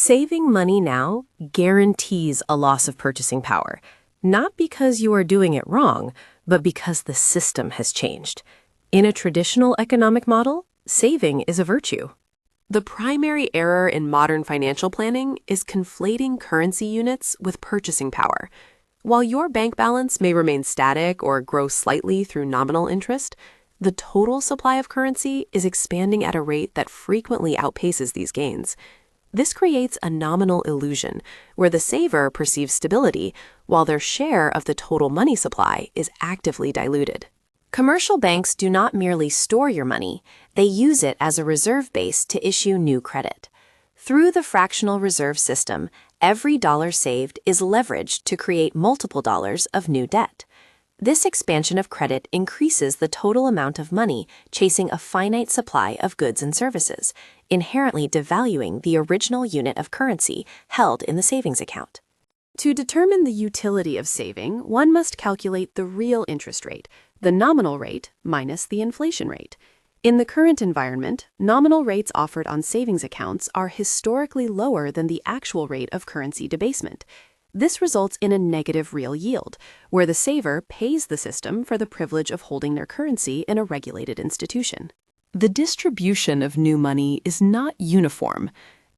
Saving money now guarantees a loss of purchasing power, not because you are doing it wrong, but because the system has changed. In a traditional economic model, saving is a virtue. The primary error in modern financial planning is conflating currency units with purchasing power. While your bank balance may remain static or grow slightly through nominal interest, the total supply of currency is expanding at a rate that frequently outpaces these gains. This creates a nominal illusion, where the saver perceives stability, while their share of the total money supply is actively diluted. Commercial banks do not merely store your money, they use it as a reserve base to issue new credit. Through the fractional reserve system, every dollar saved is leveraged to create multiple dollars of new debt. This expansion of credit increases the total amount of money chasing a finite supply of goods and services, inherently devaluing the original unit of currency held in the savings account. To determine the utility of saving, one must calculate the real interest rate, the nominal rate minus the inflation rate. In the current environment, nominal rates offered on savings accounts are historically lower than the actual rate of currency debasement. This results in a negative real yield, where the saver pays the system for the privilege of holding their currency in a regulated institution. The distribution of new money is not uniform.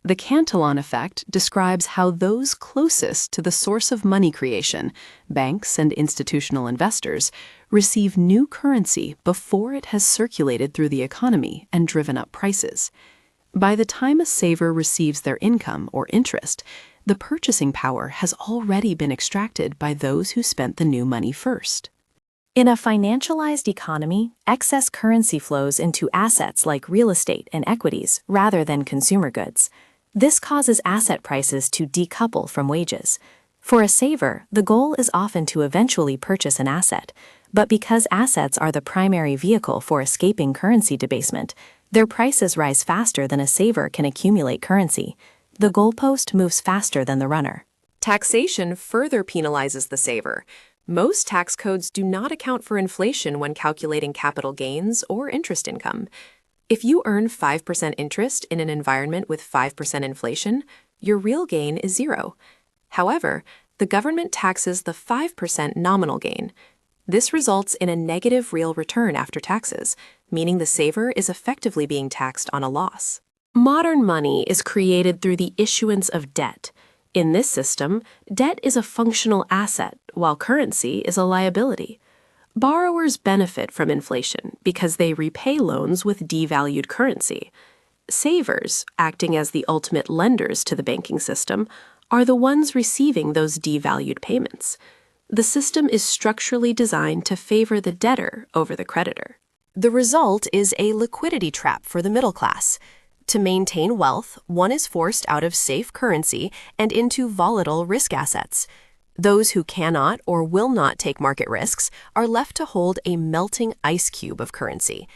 The Cantillon Effect describes how those closest to the source of money creation, banks and institutional investors, receive new currency before it has circulated through the economy and driven up prices. By the time a saver receives their income or interest, the purchasing power has already been extracted by those who spent the new money first. In a financialized economy, excess currency flows into assets like real estate and equities rather than consumer goods. This causes asset prices to decouple from wages. For a saver, the goal is often to eventually purchase an asset, but because assets are the primary vehicle for escaping currency debasement, their prices rise faster than a saver can accumulate currency. The goalpost moves faster than the runner. Taxation further penalizes the saver. Most tax codes do not account for inflation when calculating capital gains or interest income. If you earn 5% interest in an environment with 5% inflation, your real gain is zero. However, the government taxes the 5% nominal gain. This results in a negative real return after taxes, meaning the saver is effectively being taxed on a loss. Modern money is created through the issuance of debt. In this system, debt is a functional asset, while currency is a liability. Borrowers benefit from inflation because they repay loans with devalued currency. Savers, acting as the ultimate lenders to the banking system, are the ones receiving those devalued payments. The system is structurally designed to favor the debtor over the creditor. The result is a liquidity trap for the middle class. To maintain wealth, one is forced out of safe currency and into volatile risk assets. Those who cannot or will not take market risks are left to hold a melting ice cube of currency.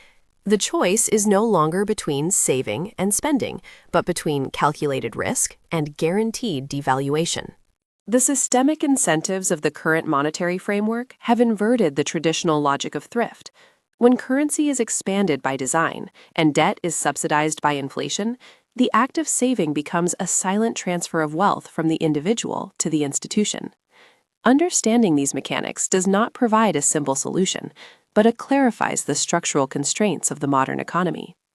The choice is no longer between saving and spending, but between calculated risk and guaranteed devaluation. The systemic incentives of the current monetary framework have inverted the traditional logic of thrift. When currency is expanded by design and debt is subsidized by inflation, the act of saving becomes a silent transfer of wealth from the individual to the institution. Understanding these mechanics does not provide a simple solution, but it clarifies the structural constraints of the modern economy.